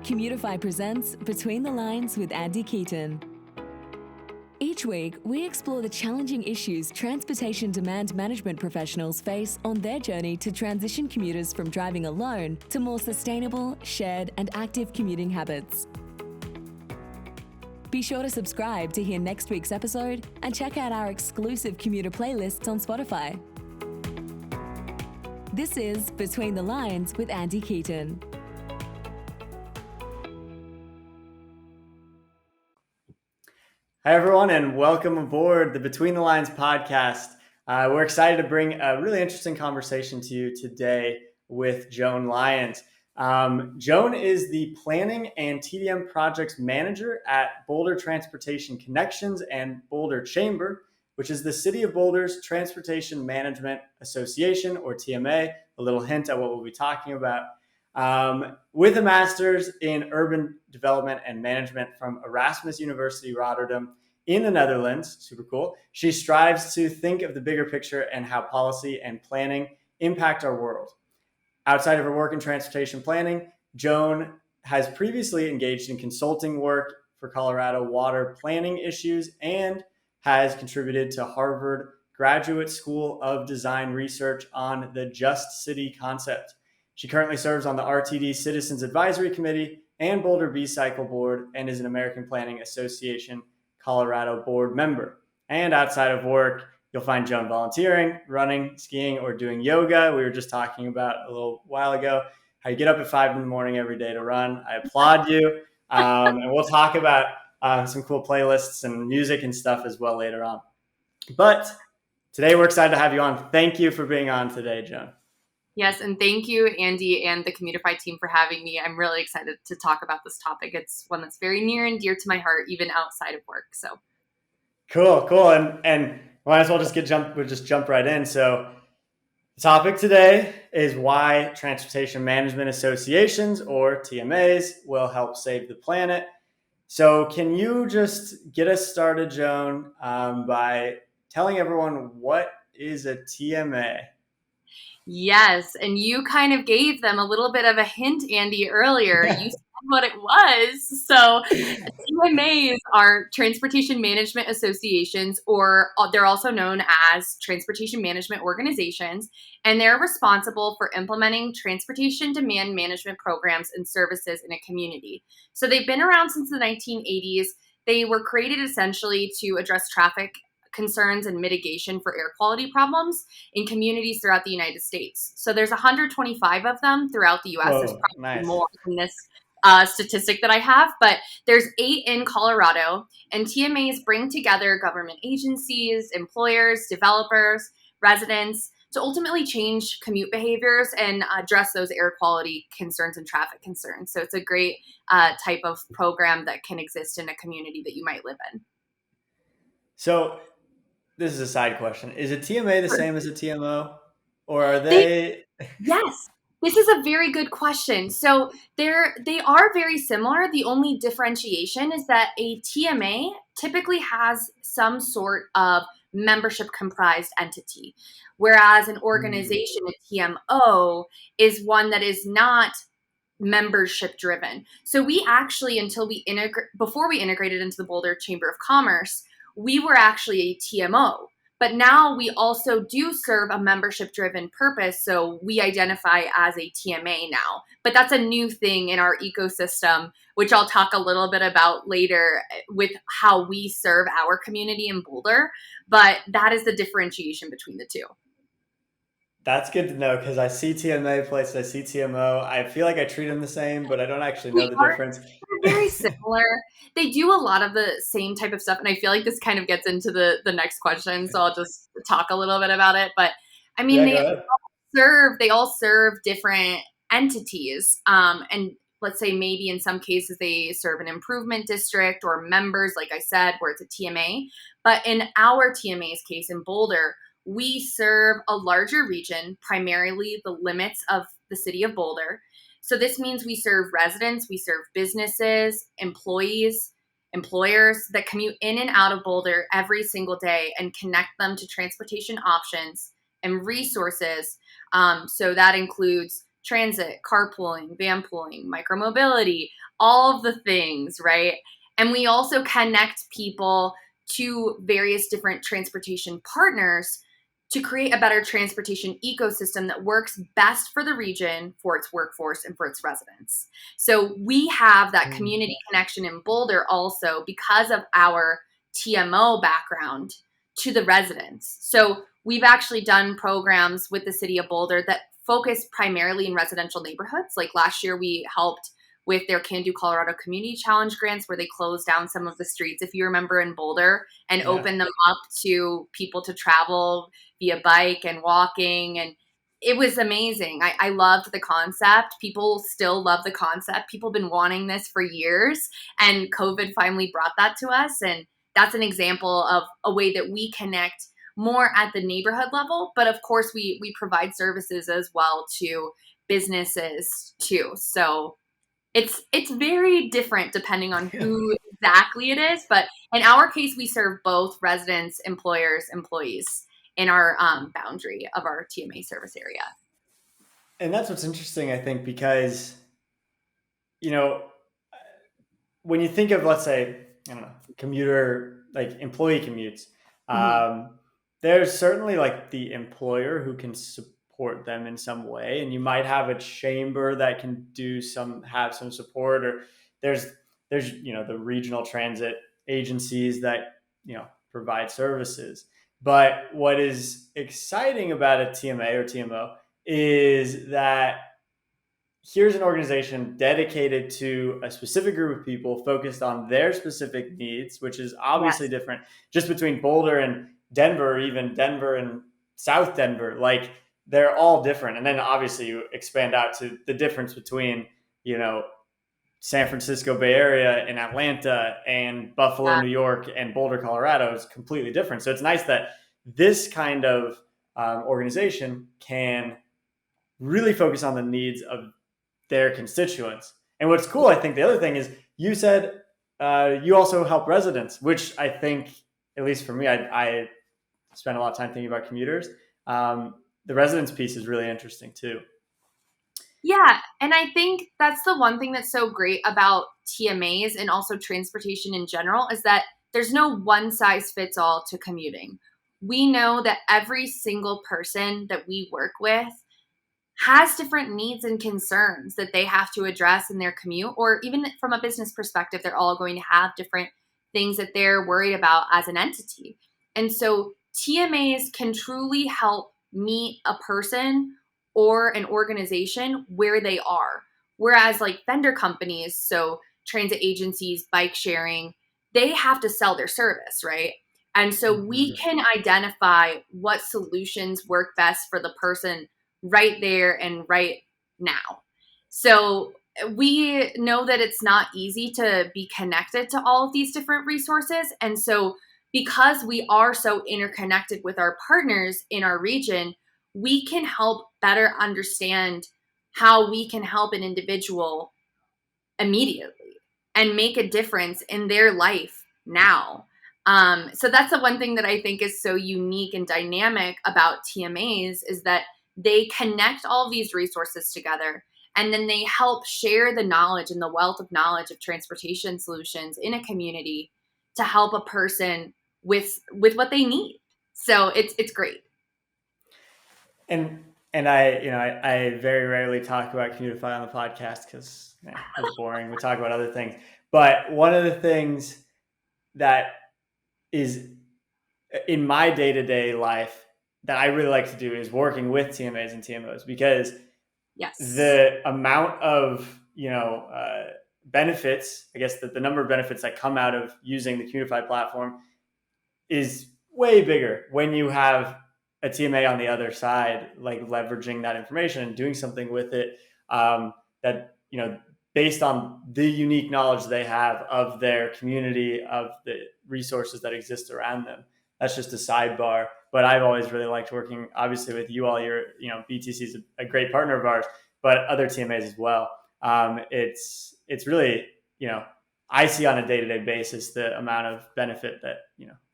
Commutify presents Between the Lines with Andy Keaton. Each week, we explore the challenging issues transportation demand management professionals face on their journey to transition commuters from driving alone to more sustainable, shared, and active commuting habits. Be sure to subscribe to hear next week's episode and check out our exclusive commuter playlists on Spotify. This is Between the Lines with Andy Keaton. Hi, everyone, and welcome aboard the Between the Lines podcast. We're excited to bring a really interesting conversation to you today with Joan Lyons. Joan is the Planning and TMA Projects Manager at Boulder Transportation Connections and Boulder Chamber, which is the City of Boulder's Transportation Management Association, or TMA, a little hint at what we'll be talking about. With a master's in urban development and management from Erasmus University, Rotterdam in the Netherlands, super cool. She strives to think of the bigger picture and how policy and planning impact our world. Outside of her work in transportation planning, Joan has previously engaged in consulting work for Colorado water planning issues and has contributed to Harvard Graduate School of Design research on the Just City concept. She currently serves on the RTD Citizens Advisory Committee and Boulder B-Cycle Board and is an American Planning Association Colorado board member. And outside of work, you'll find Joan volunteering, running, skiing, or doing yoga. We were just talking about a little while ago how you get up at 5 a.m. every day to run. I applaud you. And we'll talk about some cool playlists and music and stuff as well later on. But today we're excited to have you on. Thank you for being on today, Joan. Yes, and thank you, Andy, and the Commutify team for having me. I'm really excited to talk about this topic. It's one that's very near and dear to my heart, even outside of work. So cool. And might as well just jump right in. So the topic today is why transportation management associations, or TMAs, will help save the planet. So can you just get us started, Joan, by telling everyone what is a TMA? yes, and you kind of gave them a little bit of a hint, Andy, earlier. You said what it was. So TMAs are transportation management associations, or they're also known as transportation management organizations, and they're responsible for implementing transportation demand management programs and services in a community. So they've been around since the 1980s. They were created essentially to address traffic concerns and mitigation for air quality problems in communities throughout the United States. So there's 125 of them throughout the U.S. Whoa, there's probably nice. more than this statistic that I have, but there's 8 in Colorado, and TMAs bring together government agencies, employers, developers, residents to ultimately change commute behaviors and address those air quality concerns and traffic concerns. So it's a great type of program that can exist in a community that you might live in. So this is a side question. Is a TMA the same as a TMO, or are they? Yes, this is a very good question. So they are very similar. The only differentiation is that a TMA typically has some sort of membership comprised entity, whereas an organization, a TMO, is one that is not membership driven. So we actually, before we integrated into the Boulder Chamber of Commerce, we were actually a TMO. But now we also do serve a membership-driven purpose, so we identify as a TMA now. But that's a new thing in our ecosystem, which I'll talk a little bit about later with how we serve our community in Boulder. But that is the differentiation between the two. That's good to know, because I see TMA places, I see TMO. I feel like I treat them the same, but I don't actually know the difference. They're very similar. They do a lot of the same type of stuff, and I feel like this kind of gets into the next question, so I'll just talk a little bit about it. But I mean, they all serve different entities, and let's say maybe in some cases they serve an improvement district or members, like I said, where it's a TMA. But in our TMA's case in Boulder, we serve a larger region, primarily the limits of the city of Boulder. So this means we serve residents, we serve businesses, employees, employers that commute in and out of Boulder every single day and connect them to transportation options and resources. So that includes transit, carpooling, van pooling, micromobility, all of the things, right? And we also connect people to various different transportation partners to create a better transportation ecosystem that works best for the region, for its workforce, and for its residents. So we have that community connection in Boulder also because of our TMO background to the residents. So we've actually done programs with the city of Boulder that focus primarily in residential neighborhoods. Like last year, we helped with their Can Do Colorado Community Challenge grants where they closed down some of the streets, if you remember, in Boulder and opened them up to people to travel via bike and walking. And it was amazing. I loved the concept. People still love the concept. People have been wanting this for years, and COVID finally brought that to us. And that's an example of a way that we connect more at the neighborhood level. But of course, we provide services as well to businesses too. So it's very different depending on who exactly it is. But in our case, we serve both residents, employers, employees in our boundary of our TMA service area. And that's what's interesting, I think, because, you know, when you think of, let's say, I don't know, commuter, like employee commutes, there's certainly like the employer who can support them in some way, and you might have a chamber that can have some support, or there's the regional transit agencies that provide services. But what is exciting about a TMA or TMO is that here's an organization dedicated to a specific group of people focused on their specific needs, which is obviously different just between Boulder and Denver, or even Denver and South Denver. Like, they're all different. And then obviously you expand out to the difference between, San Francisco Bay Area and Atlanta and Buffalo, New York, and Boulder, Colorado is completely different. So it's nice that this kind of organization can really focus on the needs of their constituents. And what's cool, I think the other thing is you said you also help residents, which I think, at least for me, I spend a lot of time thinking about commuters. The residents piece is really interesting too. Yeah, and I think that's the one thing that's so great about TMAs and also transportation in general is that there's no one size fits all to commuting. We know that every single person that we work with has different needs and concerns that they have to address in their commute, or even from a business perspective, they're all going to have different things that they're worried about as an entity. And so TMAs can truly help meet a person or an organization where they are. Whereas like vendor companies, so transit agencies, bike sharing, they have to sell their service, right? And so we can identify what solutions work best for the person right there and right now. So we know that it's not easy to be connected to all of these different resources. And so because we are so interconnected with our partners in our region, we can help better understand how we can help an individual immediately and make a difference in their life now. So that's the one thing that I think is so unique and dynamic about TMAs is that they connect all these resources together, and then they help share the knowledge and the wealth of knowledge of transportation solutions in a community to help a person with what they need. So it's great. And I very rarely talk about Commutify on the podcast because it's boring. We talk about other things. But one of the things that is in my day-to-day life that I really like to do is working with TMAs and TMOs, because the amount of benefits, I guess the number of benefits that come out of using the Commutify platform is way bigger when you have a TMA on the other side, like leveraging that information and doing something with it that, based on the unique knowledge they have of their community, of the resources that exist around them. That's just a sidebar, but I've always really liked working, obviously, with you all. BTC is a great partner of ours, but other TMAs as well. It's really, I see on a day-to-day basis the amount of benefit that,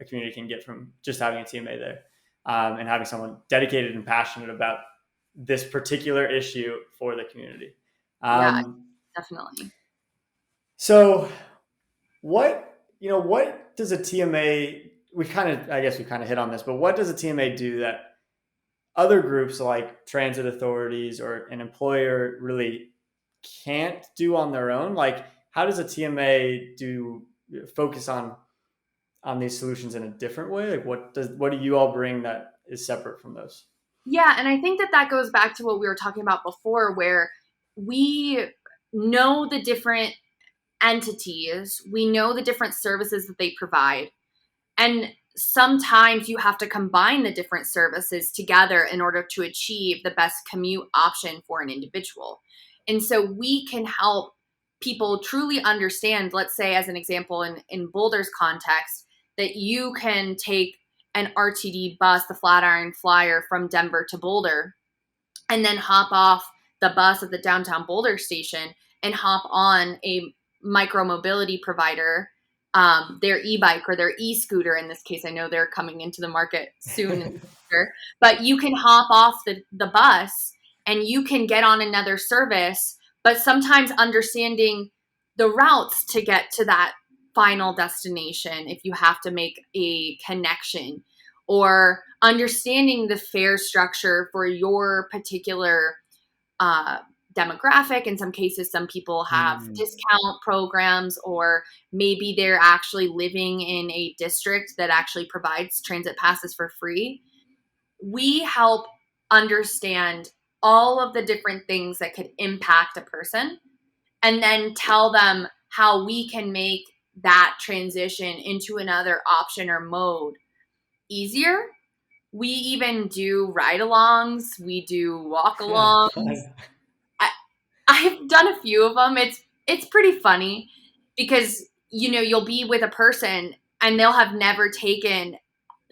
a community can get from just having a TMA there, and having someone dedicated and passionate about this particular issue for the community. Yeah, definitely. So what does a TMA, I guess we kind of hit on this, but what does a TMA do that other groups like transit authorities or an employer really can't do on their own? Like, how does a TMA focus on these solutions in a different way? Like, what do you all bring that is separate from those? Yeah, and I think that goes back to what we were talking about before, where we know the different entities, we know the different services that they provide. And sometimes you have to combine the different services together in order to achieve the best commute option for an individual. And so we can help people truly understand, let's say, as an example, in Boulder's context, that you can take an RTD bus, the Flatiron Flyer, from Denver to Boulder, and then hop off the bus at the downtown Boulder station and hop on a micro mobility provider, their e-bike or their e-scooter. In this case, I know they're coming into the market soon in the future, but you can hop off the bus and you can get on another service, but sometimes understanding the routes to get to that final destination, if you have to make a connection, or understanding the fare structure for your particular demographic. In some cases, some people have discount programs, or maybe they're actually living in a district that actually provides transit passes for free. We help understand all of the different things that could impact a person and then tell them how we can make that transition into another option or mode easier. We even do ride-alongs. We do walk-alongs. I've done a few of them. It's pretty funny because, you'll be with a person and they'll have never taken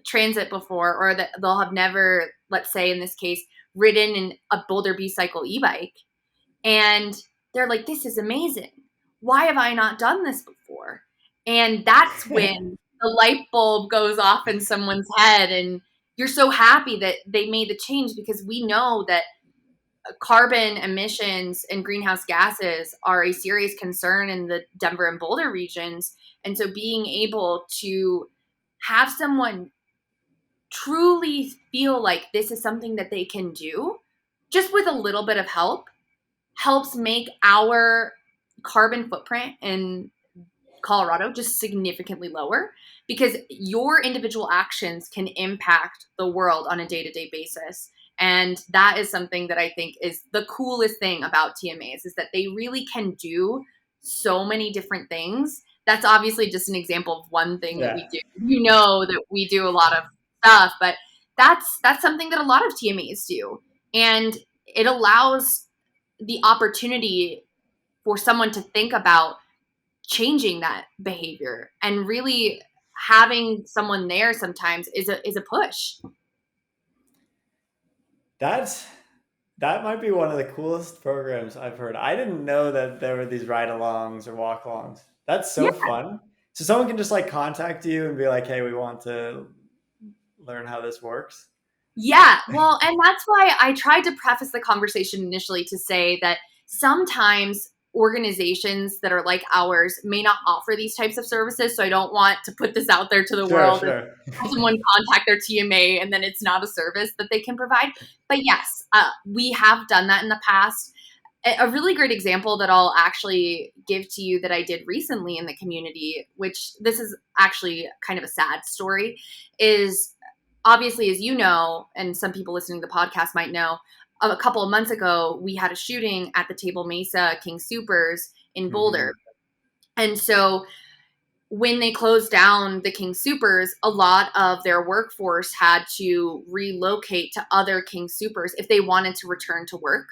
transit before, or that they'll have never, let's say in this case, ridden in a Boulder B-Cycle e-bike. And they're like, this is amazing. Why have I not done this before? And that's when the light bulb goes off in someone's head, and you're so happy that they made the change, because we know that carbon emissions and greenhouse gases are a serious concern in the Denver and Boulder regions. And so being able to have someone truly feel like this is something that they can do, just with a little bit of help, helps make our carbon footprint in Colorado just significantly lower, because your individual actions can impact the world on a day-to-day basis. And that is something that I think is the coolest thing about TMAs, is that they really can do so many different things. That's obviously just an example of one thing that we do. That we do a lot of stuff, but that's something that a lot of TMAs do. And it allows the opportunity for someone to think about changing that behavior, and really having someone there sometimes is a push. That might be one of the coolest programs I've heard. I didn't know that there were these ride-alongs or walk-alongs. That's so fun. So someone can just like contact you and be like, hey, we want to learn how this works. Yeah, well, and that's why I tried to preface the conversation initially to say that sometimes organizations that are like ours may not offer these types of services. So I don't want to put this out there to the world. Sure. Have someone contact their TMA and then it's not a service that they can provide. But yes, we have done that in the past. A really great example that I'll actually give to you that I did recently in the community, which this is actually kind of a sad story, is obviously, as you know, and some people listening to the podcast might know, a couple of months ago, we had a shooting at the Table Mesa King Soopers in Boulder. And so when they closed down the King Soopers, a lot of their workforce had to relocate to other King Soopers if they wanted to return to work.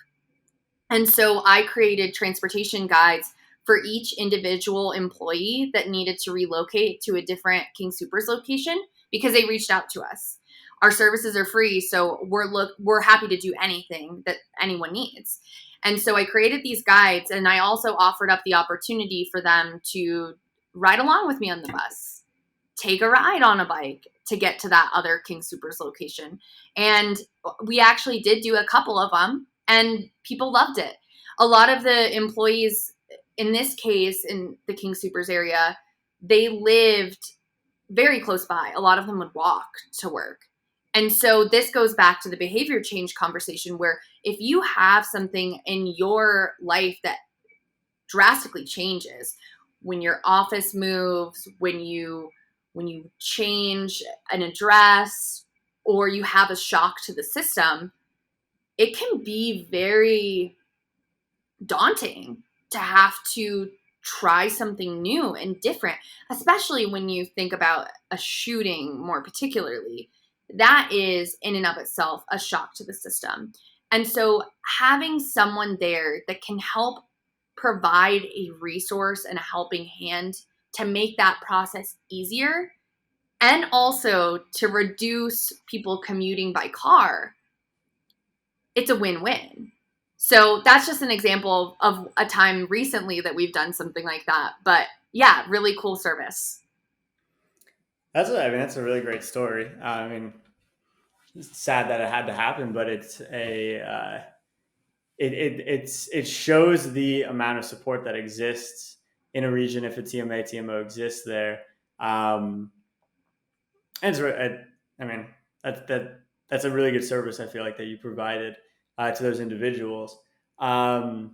And so I created transportation guides for each individual employee that needed to relocate to a different King Soopers location, because they reached out to us. Our services are free, so we're happy to do anything that anyone needs. And so I created these guides, and I also offered up the opportunity for them to ride along with me on the bus, take a ride on a bike to get to that other King Soopers location. And we actually did do a couple of them, and people loved it. A lot of the employees in this case, in the King Soopers area, they lived very close by. A lot of them would walk to work. And so this goes back to the behavior change conversation, where if you have something in your life that drastically changes, when your office moves, when you change an address, or you have a shock to the system, it can be very daunting to have to try something new and different, especially when you think about a shooting more particularly. That is in and of itself a shock to the system. And so having someone there that can help provide a resource and a helping hand to make that process easier, and also to reduce people commuting by car, it's a win-win. So that's just an example of a time recently that we've done something like that. But yeah, really cool service. That's a really great story. It's sad that it had to happen, but it shows the amount of support that exists in a region if a TMA TMO exists there. And that's a really good service, I feel like, that you provided to those individuals. It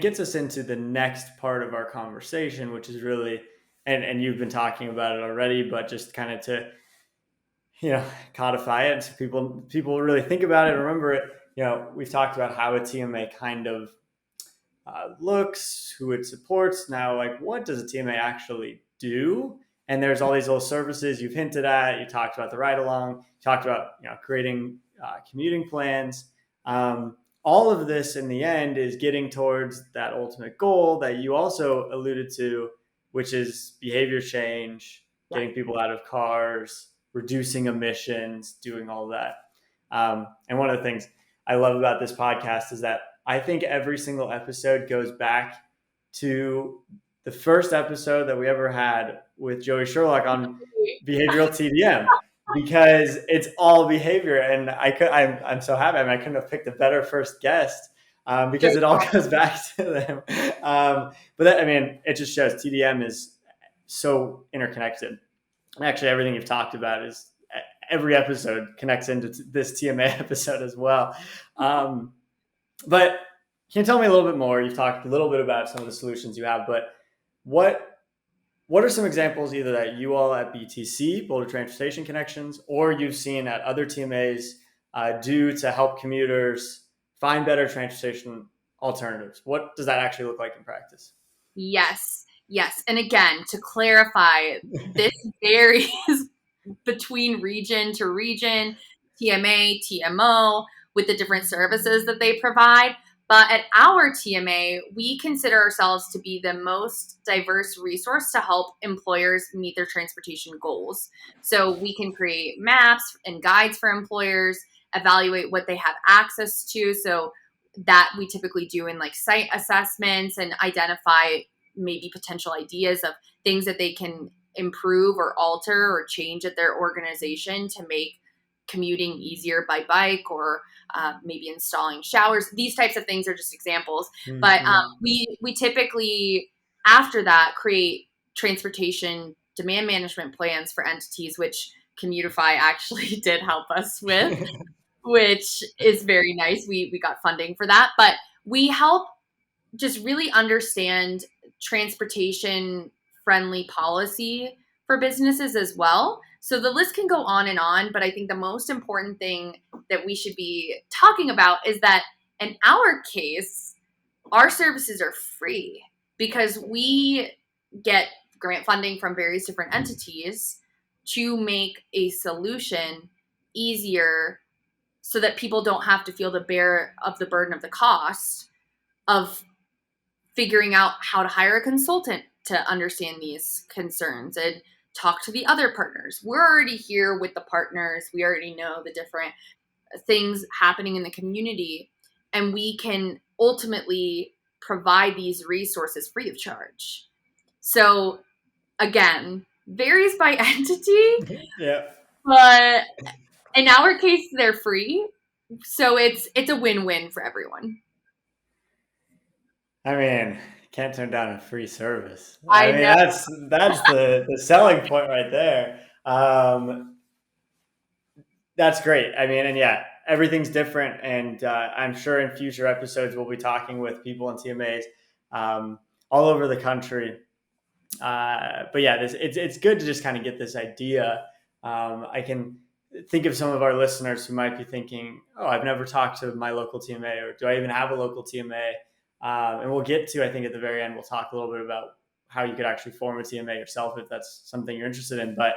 gets us into the next part of our conversation, which is really, and you've been talking about it already, but just kind of to, codify it so people really think about it, remember it. We've talked about how a TMA kind of looks, who it supports. Now, like, what does a TMA actually do? And there's all these little services you've hinted at. You talked about the ride along. You talked about creating commuting plans. All of this in the end is getting towards that ultimate goal that you also alluded to, which is behavior change, getting people out of cars, reducing emissions, doing all that. And one of the things I love about this podcast is that I think every single episode goes back to the first episode that we ever had with Joey Sherlock on behavioral TDM, because it's all behavior. And I'm so happy. I couldn't have picked a better first guest because it all goes back to them. It just shows TDM is so interconnected. And actually, everything you've talked about is every episode connects into this TMA episode as well. But can you tell me a little bit more? You've talked a little bit about some of the solutions you have, but what are some examples either that you all at BTC, Boulder Transportation Connections, or you've seen at other TMAs do to help commuters find better transportation alternatives? What does that actually look like in practice? Yes. And again, to clarify, this varies between region to region, TMA, TMO, with the different services that they provide. But at our TMA, we consider ourselves to be the most diverse resource to help employers meet their transportation goals. So we can create maps and guides for employers, evaluate what they have access to. So that we typically do in like site assessments, and identify maybe potential ideas of things that they can improve or alter or change at their organization to make commuting easier by bike, or maybe installing showers. These types of things are just examples. Mm-hmm. But we typically, after that, create transportation demand management plans for entities, which Commutify actually did help us with, which is very nice. We got funding for that. But we help just really understand transportation friendly policy for businesses as well. So the list can go on, but I think the most important thing that we should be talking about is that in our case, our services are free because we get grant funding from various different entities to make a solution easier so that people don't have to feel the burden of the cost of figuring out how to hire a consultant to understand these concerns and talk to the other partners. We're already here with the partners. We already know the different things happening in the community, and we can ultimately provide these resources free of charge. So again, varies by entity. Yeah. But in our case, they're free. So it's a win-win for everyone. I mean, can't turn down a free service. I I mean, know. that's the selling point right there. That's great. I mean, and yeah, everything's different, and I'm sure in future episodes we'll be talking with people in TMAs um, all over the country. But yeah, it's good to just kind of get this idea. I can think of some of our listeners who might be thinking, "Oh, I've never talked to my local TMA, or do I even have a local TMA?" And we'll get to, I think, at the very end, we'll talk a little bit about how you could actually form a TMA yourself if that's something you're interested in. But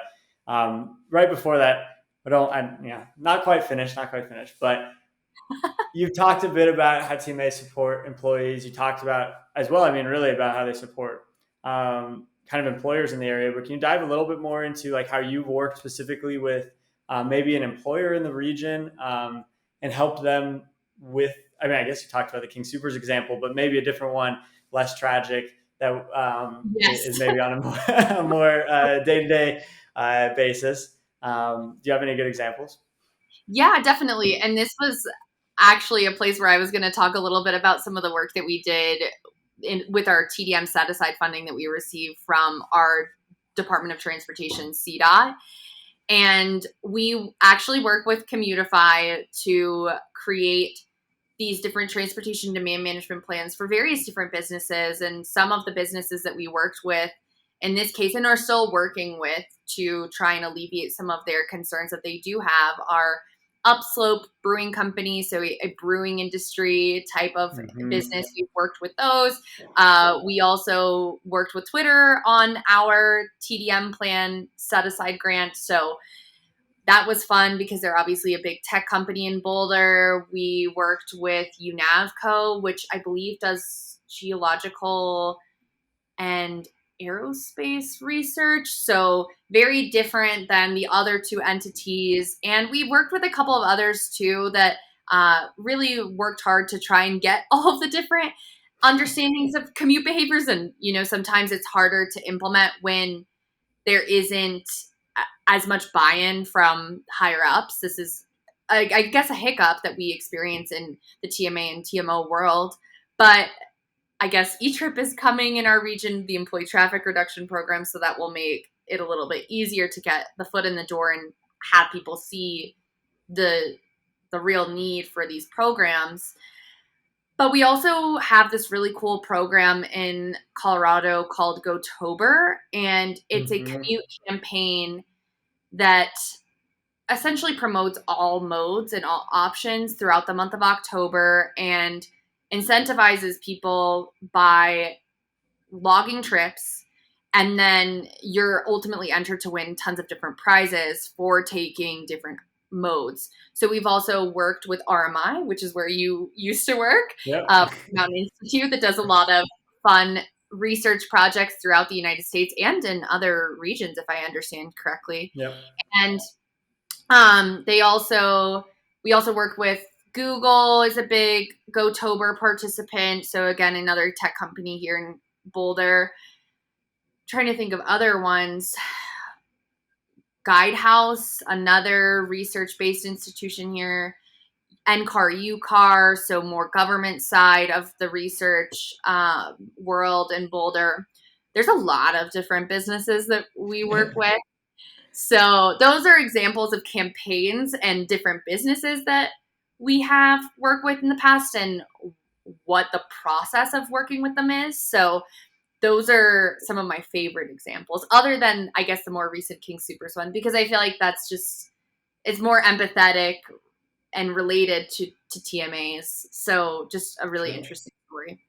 right before that, not quite finished, but you've talked a bit about how TMA support employees. You talked about as well, I mean, really about how they support kind of employers in the area. But can you dive a little bit more into like how you've worked specifically with maybe an employer in the region and helped them with, I mean, I guess you talked about the King Soopers example, but maybe a different one, less tragic, that is Yes. maybe on a more, a more day-to-day basis. Do you have any good examples? Yeah, definitely. And this was actually a place where I was going to talk a little bit about some of the work that we did with our TDM set aside funding that we received from our Department of Transportation, CDOT. And we actually work with Commutify to create these different transportation demand management plans for various different businesses. And some of the businesses that we worked with in this case and are still working with to try and alleviate some of their concerns that they do have are Upslope Brewing Company, so a brewing industry type of Mm-hmm. business. We've worked with those. We also worked with Twitter on our TDM plan set aside grant. So that was fun because they're obviously a big tech company in Boulder. We worked with UNAVCO, which I believe does geological and aerospace research. So very different than the other two entities. And we worked with a couple of others too that really worked hard to try and get all of the different understandings of commute behaviors. And, sometimes it's harder to implement when there isn't as much buy-in from higher ups. This is, I guess, a hiccup that we experience in the TMA and TMO world. But I guess E-Trip is coming in our region, the employee traffic reduction program, so that will make it a little bit easier to get the foot in the door and have people see the real need for these programs. But we also have this really cool program in Colorado called GoTober, and it's a Mm-hmm. commute campaign that essentially promotes all modes and all options throughout the month of October and incentivizes people by logging trips. And then you're ultimately entered to win tons of different prizes for taking different modes. So we've also worked with RMI, which is where you used to work, Yep. Mountain Institute, that does a lot of fun research projects throughout the United States and in other regions, if I understand correctly. Yep. And we also work with Google is a big GoTober participant. So again, another tech company here in Boulder. Trying to think of other ones. Guidehouse, another research-based institution here. NCAR, UCAR, so more government side of the research world in Boulder. There's a lot of different businesses that we work with. So those are examples of campaigns and different businesses that we have worked with in the past and what the process of working with them is. So those are some of my favorite examples, other than, I guess, the more recent King Soopers one, because I feel like it's more empathetic and related to TMAs. So just a really Sure. interesting story.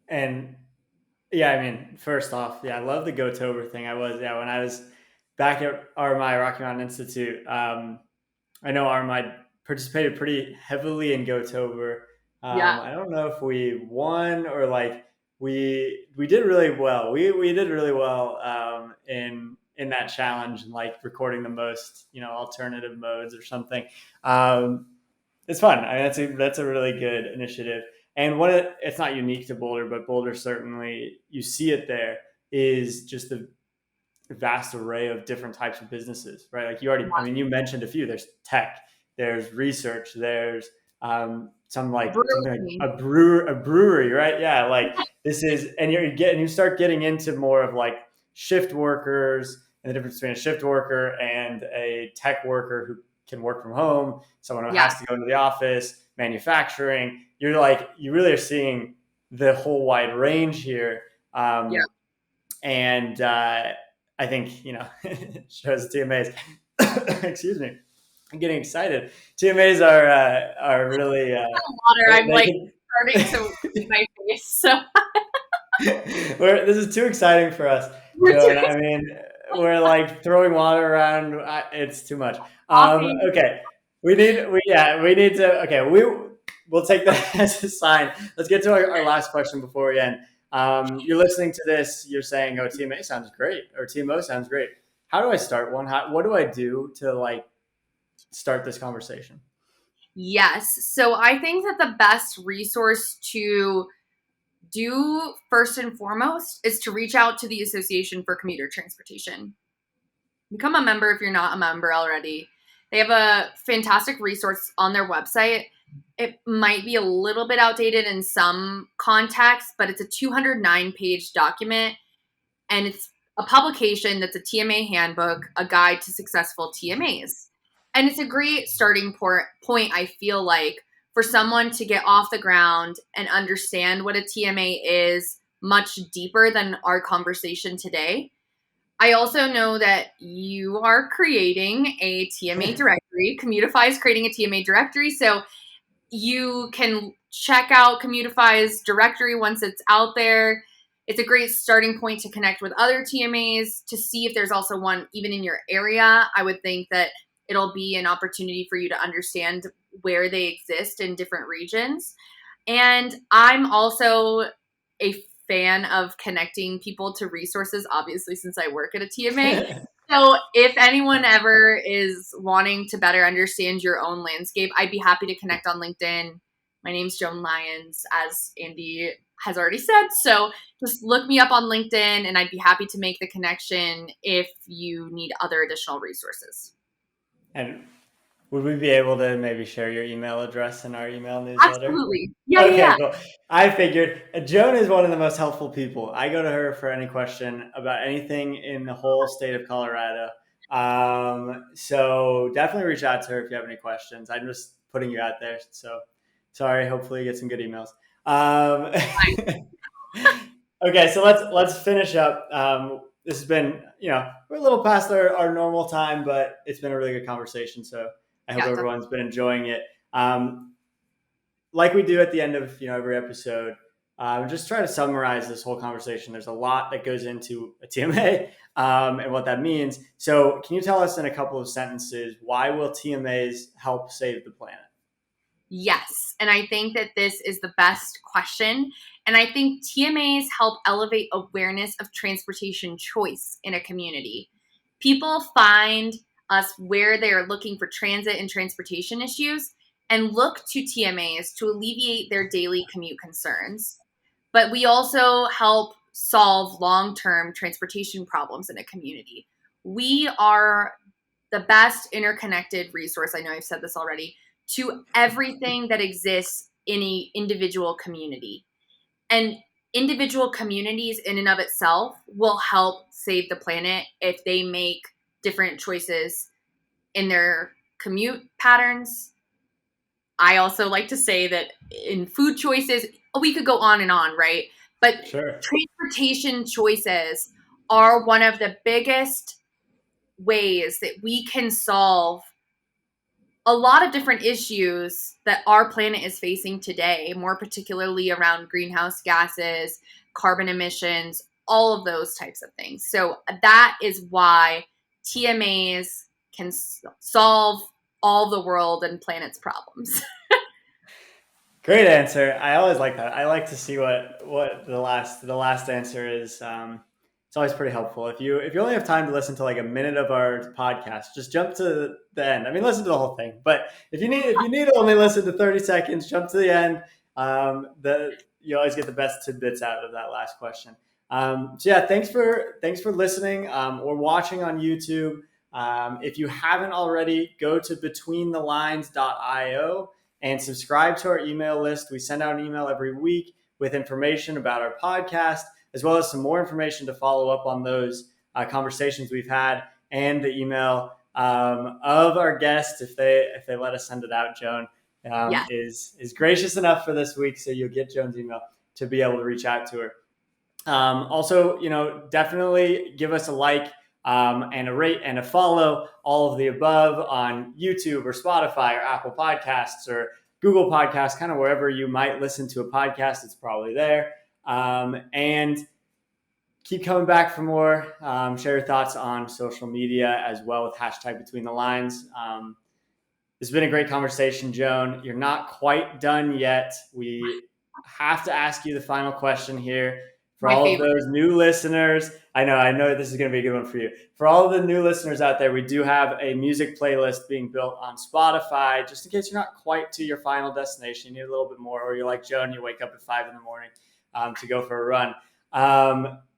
And yeah, I mean, first off, yeah, I love the GoTober thing. When I was back at RMI, Rocky Mountain Institute, I know RMI participated pretty heavily in GoTober. Yeah. I don't know if we won or like we did really well. We did really well in that challenge and like recording the most alternative modes or something. Um, it's fun. I mean, that's a really good initiative. And it's not unique to Boulder, but Boulder certainly you see it there is just the vast array of different types of businesses, right? Like I mean, you mentioned a few. There's tech, there's research, there's something like Brewery. a brewery, right? Yeah, like this is, and you start getting into more of like shift workers and the difference between a shift worker and a tech worker who can work from home, someone who Yeah. has to go into the office, manufacturing. You really are seeing the whole wide range here. Yeah. And I think, it shows TMAs, excuse me, I'm getting excited. TMAs are really, Water. I'm they like can, starting to in my face. So this is too exciting for us, we're Joan. doing I mean, we're like throwing water around. It's too much. coffee. Okay, we need to. Okay, we'll take that as a sign. Let's get to our last question before we end. You're listening to this. You're saying, "Oh, TMA sounds great," or "TMO sounds great." How do I start one? What do I do to like start this conversation? Yes. So I think that the best resource to do first and foremost is to reach out to the Association for Commuter Transportation. Become a member if you're not a member already. They have a fantastic resource on their website. It might be a little bit outdated in some contexts, but it's a 209-page document, and it's a publication that's a TMA handbook, a guide to successful TMAs. And it's a great starting point, I feel like, for someone to get off the ground and understand what a TMA is much deeper than our conversation today. I also know that you are creating a TMA directory. Commutify is creating a TMA directory. So you can check out Commutify's directory once it's out there. It's a great starting point to connect with other TMAs to see if there's also one even in your area. I would think that it'll be an opportunity for you to understand where they exist in different regions. And I'm also a fan of connecting people to resources, obviously, since I work at a TMA. So if anyone ever is wanting to better understand your own landscape, I'd be happy to connect on LinkedIn. My name's Joan Lyons, as Andy has already said. So just look me up on LinkedIn and I'd be happy to make the connection if you need other additional resources. And would we be able to maybe share your email address in our email newsletter? Absolutely. Yeah, yeah, Okay, yeah. cool. I figured Joan is one of the most helpful people. I go to her for any question about anything in the whole state of Colorado. So definitely reach out to her if you have any questions. I'm just putting you out there. So sorry. Hopefully you get some good emails. Okay, so let's finish up. This has been, we're a little past our normal time, but it's been a really good conversation. So I hope Yeah, everyone's been enjoying it. Like we do at the end of every episode, just try to summarize this whole conversation. There's a lot that goes into a TMA and what that means. So can you tell us in a couple of sentences, why will TMAs help save the planet? Yes. And I think that this is the best question. And I think TMAs help elevate awareness of transportation choice in a community. People find us where they're looking for transit and transportation issues and look to TMAs to alleviate their daily commute concerns. But we also help solve long-term transportation problems in a community. We are the best interconnected resource. I know I've said this already, to everything that exists in an individual community. And individual communities in and of itself will help save the planet if they make different choices in their commute patterns. I also like to say that in food choices, we could go on and on, right? But Sure. transportation choices are one of the biggest ways that we can solve a lot of different issues that our planet is facing today, more particularly around greenhouse gases, carbon emissions, all of those types of things. So that is why TMAs can solve all the world and planet's problems. Great answer. I always like that. I like to see what the last answer is. It's always pretty helpful. If you only have time to listen to like a minute of our podcast, just jump to the end. I mean, listen to the whole thing. But if you need to only listen to 30 seconds, jump to the end. You always get the best tidbits out of that last question. So yeah, thanks for listening or watching on YouTube. If you haven't already, go to betweenthelines.io and subscribe to our email list. We send out an email every week with information about our podcast, as well as some more information to follow up on those conversations we've had, and the email of our guests, if they let us send it out. Joan is gracious enough for this week, so you'll get Joan's email to be able to reach out to her. Also, definitely give us a like and a rate and a follow, all of the above on YouTube or Spotify or Apple Podcasts or Google Podcasts, kind of wherever you might listen to a podcast, it's probably there. And keep coming back for more. Share your thoughts on social media as well with #BetweenTheLines. This has been a great conversation, Joan. You're not quite done yet. We have to ask you the final question here. For all of those new listeners, I know this is going to be a good one for you. For all of the new listeners out there, we do have a music playlist being built on Spotify, just in case you're not quite to your final destination, you need a little bit more, or you're like Joan, you wake up at 5 a.m. To go for a run.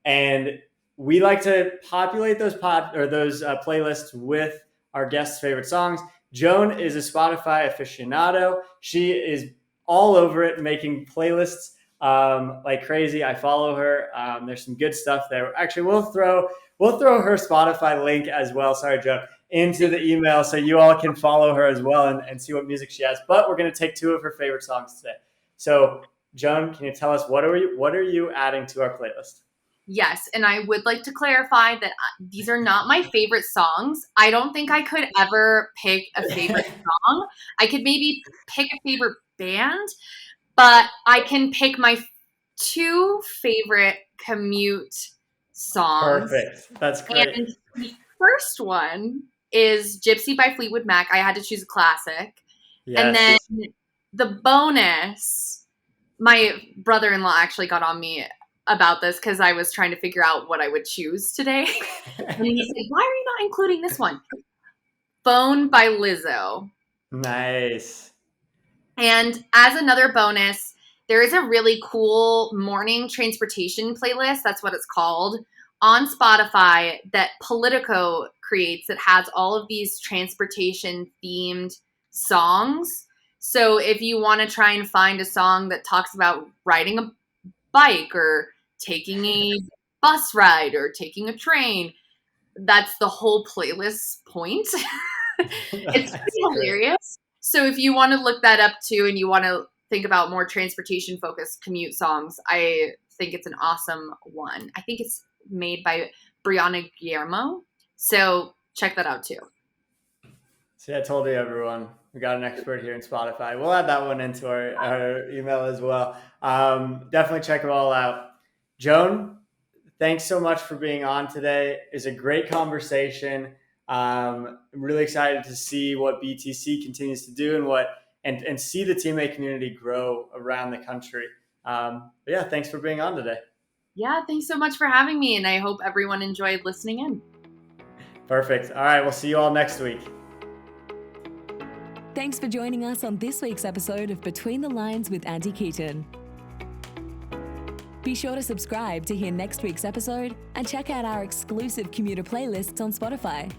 And we like to populate those playlists with our guests' favorite songs. Joan is a Spotify aficionado. She is all over it, making playlists like crazy. I follow her. There's some good stuff there. Actually, we'll throw her Spotify link as well. Sorry, Joan, into the email so you all can follow her as well and see what music she has. But we're going to take 2 of her favorite songs today. So, Joan, can you tell us what are you adding to our playlist? Yes, and I would like to clarify that these are not my favorite songs. I don't think I could ever pick a favorite song. I could maybe pick a favorite band, but I can pick my 2 favorite commute songs. Perfect. That's great. And the first one is Gypsy by Fleetwood Mac. I had to choose a classic. Yes. And then the bonus, my brother-in-law actually got on me about this because I was trying to figure out what I would choose today. And he said, why are you not including this one? Phone by Lizzo. Nice. And as another bonus, there is a really cool morning transportation playlist, that's what it's called, on Spotify that Politico creates that has all of these transportation-themed songs. So if you want to try and find a song that talks about riding a bike or taking a bus ride or taking a train, that's the whole playlist point. It's pretty hilarious. So if you want to look that up too and you want to think about more transportation focused commute songs, I think it's an awesome one. I think it's made by Brianna Guillermo. So check that out too. See, I told you, everyone. We got an expert here in Spotify. We'll add that one into our email as well. Definitely check it all out. Joan, thanks so much for being on today. It's a great conversation. I'm really excited to see what BTC continues to do and see the TMA community grow around the country. But yeah, thanks for being on today. Yeah, thanks so much for having me, and I hope everyone enjoyed listening in. Perfect. All right, we'll see you all next week. Thanks for joining us on this week's episode of Between the Lines with Auntie Keaton. Be sure to subscribe to hear next week's episode and check out our exclusive commuter playlists on Spotify.